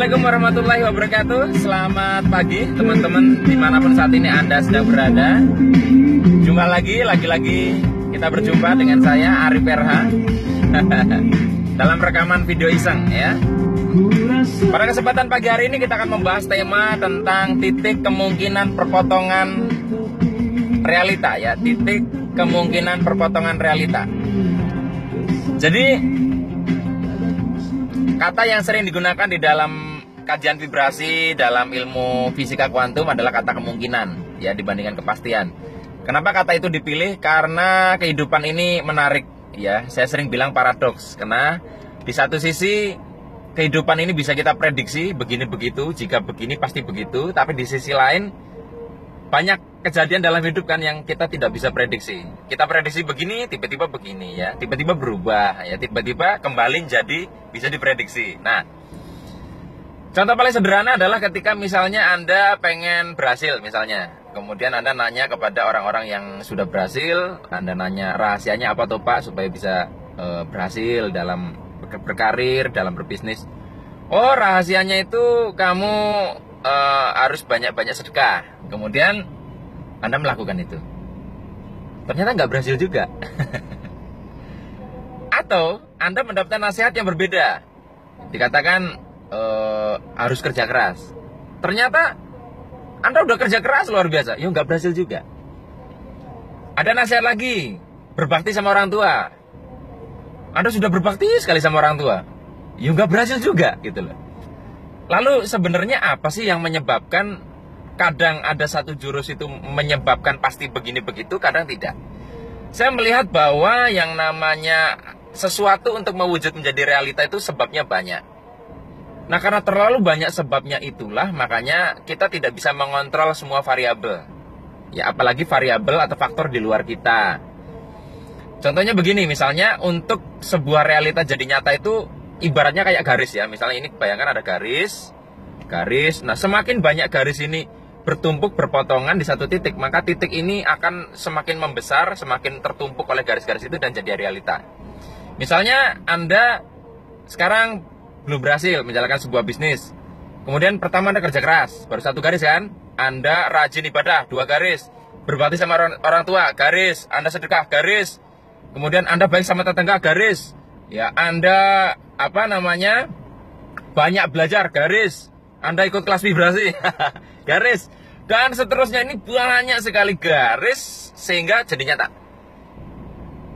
Assalamualaikum warahmatullahi wabarakatuh. Selamat pagi teman-teman dimanapun saat ini Anda sedang berada. Jumpa lagi kita berjumpa dengan saya Arif RH dalam rekaman video iseng ya. Pada kesempatan pagi hari ini kita akan membahas tema tentang titik kemungkinan perpotongan realita ya. Titik kemungkinan perpotongan realita. Jadi kata yang sering digunakan di dalam kajian vibrasi dalam ilmu fisika kuantum adalah kata kemungkinan ya dibandingkan kepastian. Kenapa kata itu dipilih? Karena kehidupan ini menarik ya. Saya sering bilang paradoks karena di satu sisi kehidupan ini bisa kita prediksi begini begitu, jika begini pasti begitu, tapi di sisi lain banyak kejadian dalam hidup kan yang kita tidak bisa prediksi. Kita prediksi begini, tiba-tiba begini ya, tiba-tiba berubah ya, tiba-tiba kembali jadi bisa diprediksi. Nah, contoh paling sederhana adalah ketika misalnya Anda pengen berhasil misalnya, kemudian Anda nanya kepada orang-orang yang sudah berhasil, Anda nanya rahasianya apa tuh Pak supaya bisa berhasil dalam berkarir, dalam berbisnis. Oh, rahasianya itu kamu harus banyak-banyak sedekah. Kemudian Anda melakukan itu, ternyata nggak berhasil juga. Atau Anda mendapatkan nasihat yang berbeda, dikatakan harus kerja keras. Ternyata Anda udah kerja keras luar biasa, ya nggak berhasil juga. Ada nasihat lagi, berbakti sama orang tua. Anda sudah berbakti sekali sama orang tua, ya nggak berhasil juga gitu loh. Lalu sebenarnya apa sih yang menyebabkan kadang ada satu jurus itu menyebabkan pasti begini begitu, kadang tidak? Saya melihat bahwa yang namanya sesuatu untuk mewujud menjadi realita itu sebabnya banyak. Nah, karena terlalu banyak sebabnya itulah makanya kita tidak bisa mengontrol semua variabel. Ya, apalagi variabel atau faktor di luar kita. Contohnya begini, misalnya untuk sebuah realita jadi nyata itu ibaratnya kayak garis ya. Misalnya ini bayangkan ada garis. Nah, semakin banyak garis ini bertumpuk berpotongan di satu titik, maka titik ini akan semakin membesar, semakin tertumpuk oleh garis-garis itu dan jadi realita. Misalnya Anda sekarang belum berhasil menjalankan sebuah bisnis. Kemudian pertama Anda kerja keras, baru satu garis kan? Anda rajin ibadah, 2 garis. Berbakti sama orang tua, garis. Anda sedekah, garis. Kemudian Anda baik sama tetangga, garis. Ya, Anda banyak belajar, garis. Anda ikut kelas vibrasi, garis. Dan seterusnya, ini banyak sekali garis sehingga jadi nyata.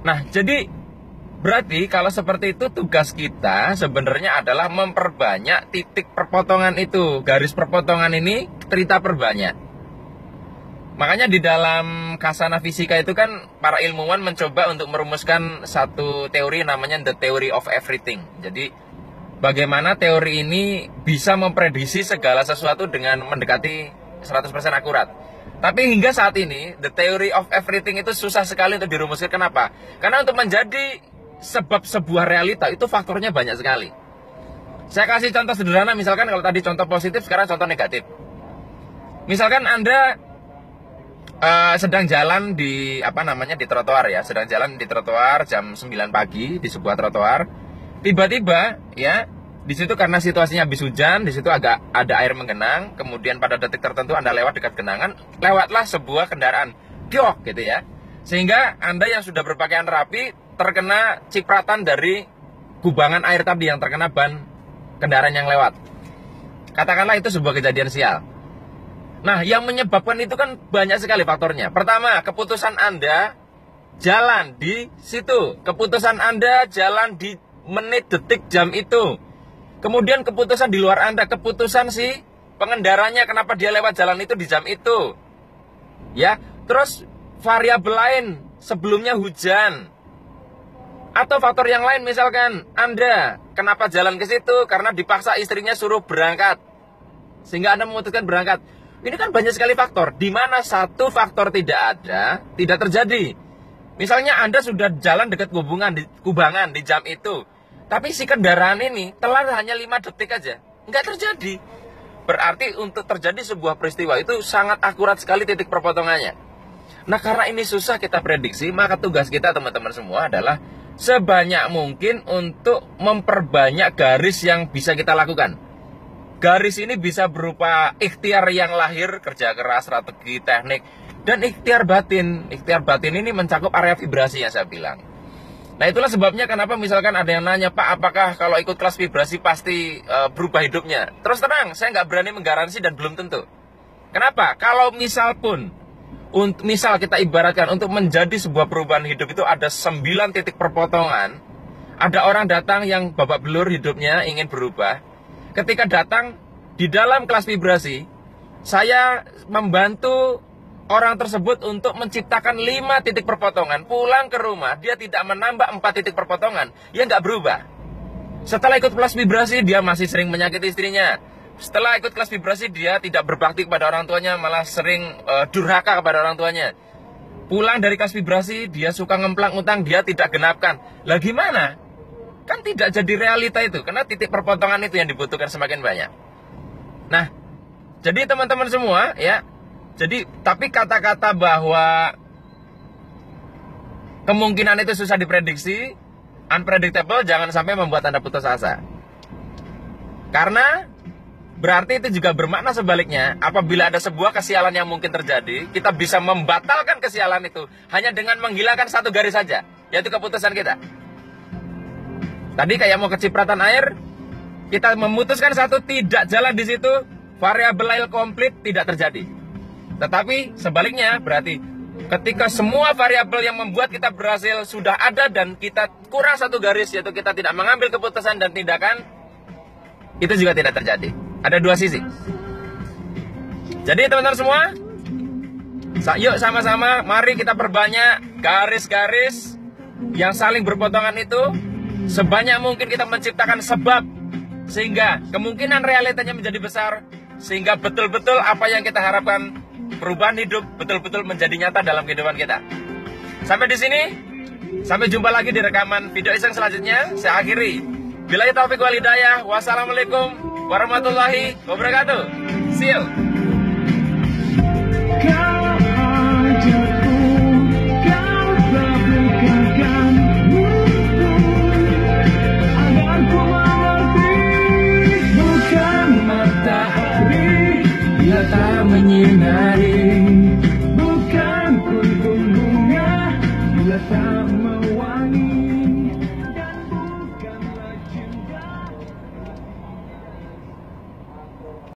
Nah, jadi berarti kalau seperti itu tugas kita sebenarnya adalah memperbanyak titik perpotongan itu. Garis perpotongan ini kita perbanyak. Makanya di dalam khasana fisika itu kan para ilmuwan mencoba untuk merumuskan satu teori namanya the theory of everything. Jadi bagaimana teori ini bisa memprediksi segala sesuatu dengan mendekati 100% akurat. Tapi hingga saat ini the theory of everything itu susah sekali untuk dirumuskan. Kenapa? Karena untuk menjadi sebab sebuah realita itu faktornya banyak sekali. Saya kasih contoh sederhana, misalkan kalau tadi contoh positif, sekarang contoh negatif. Misalkan Anda sedang jalan di di trotoar ya, sedang jalan di trotoar jam 9 pagi di sebuah trotoar. Tiba-tiba ya, di situ karena situasinya habis hujan, di situ agak ada air menggenang, kemudian pada detik tertentu Anda lewat dekat genangan, lewatlah sebuah kendaraan, diok gitu ya. Sehingga Anda yang sudah berpakaian rapi terkena cipratan dari kubangan air tadi yang terkena ban kendaraan yang lewat. Katakanlah itu sebuah kejadian sial. Nah, yang menyebabkan itu kan banyak sekali faktornya. Pertama, keputusan Anda jalan di situ. Keputusan Anda jalan di menit, detik, jam itu. Kemudian keputusan di luar Anda. Keputusan si pengendaranya kenapa dia lewat jalan itu di jam itu. Ya, terus variabel lain. Sebelumnya hujan. Atau faktor yang lain misalkan Anda kenapa jalan ke situ karena dipaksa istrinya suruh berangkat. Sehingga Anda memutuskan berangkat. Ini kan banyak sekali faktor, di mana satu faktor tidak ada, tidak terjadi. Misalnya Anda sudah jalan dekat kubangan di jam itu, tapi si kendaraan ini telat hanya 5 detik aja, nggak terjadi. Berarti untuk terjadi sebuah peristiwa itu sangat akurat sekali titik perpotongannya. Nah, karena ini susah kita prediksi, maka tugas kita teman-teman semua adalah sebanyak mungkin untuk memperbanyak garis yang bisa kita lakukan. garis ini bisa berupa ikhtiar yang lahir, kerja keras, strategi, teknik, dan ikhtiar batin. Ikhtiar batin ini mencakup area vibrasi yang saya bilang. Nah, itulah sebabnya kenapa misalkan ada yang nanya, Pak, apakah kalau ikut kelas vibrasi pasti berubah hidupnya? Terus terang, saya nggak berani menggaransi dan belum tentu. Kenapa? Kalau misal pun, misal kita ibaratkan untuk menjadi sebuah perubahan hidup itu ada 9 titik perpotongan. Ada orang datang yang babak belur hidupnya, ingin berubah. Ketika datang di dalam kelas vibrasi, saya membantu orang tersebut untuk menciptakan 5 titik perpotongan. Pulang ke rumah, dia tidak menambah 4 titik perpotongan. Dia nggak berubah. Setelah ikut kelas vibrasi, dia masih sering menyakiti istrinya. Setelah ikut kelas vibrasi, dia tidak berbakti kepada orang tuanya, malah sering durhaka kepada orang tuanya. Pulang dari kelas vibrasi, dia suka ngemplang utang, dia tidak genapkan. Lah gimana? Kan tidak jadi realita itu, karena titik perpotongan itu yang dibutuhkan semakin banyak. Nah, jadi teman-teman semua ya, jadi tapi kata-kata bahwa kemungkinan itu susah diprediksi, unpredictable, jangan sampai membuat Anda putus asa. Karena berarti itu juga bermakna sebaliknya, apabila ada sebuah kesialan yang mungkin terjadi, kita bisa membatalkan kesialan itu hanya dengan menghilangkan satu garis saja, yaitu keputusan kita. Tadi kayak mau kecipratan air, kita memutuskan satu, tidak jalan di situ, variabel lain komplit tidak terjadi. Tetapi sebaliknya berarti ketika semua variabel yang membuat kita berhasil sudah ada dan kita kurang satu garis, yaitu kita tidak mengambil keputusan dan tindakan, itu juga tidak terjadi. Ada dua sisi. Jadi teman-teman semua, yuk sama-sama, mari kita perbanyak garis-garis yang saling berpotongan itu. Sebanyak mungkin kita menciptakan sebab, sehingga kemungkinan realitanya menjadi besar, sehingga betul-betul apa yang kita harapkan, perubahan hidup, betul-betul menjadi nyata dalam kehidupan kita. Sampai di sini, sampai jumpa lagi di rekaman video iseng selanjutnya. Saya akhiri. Billahi taufiq wal hidayah. Wassalamualaikum warahmatullahi wabarakatuh. See you. Tak menyinari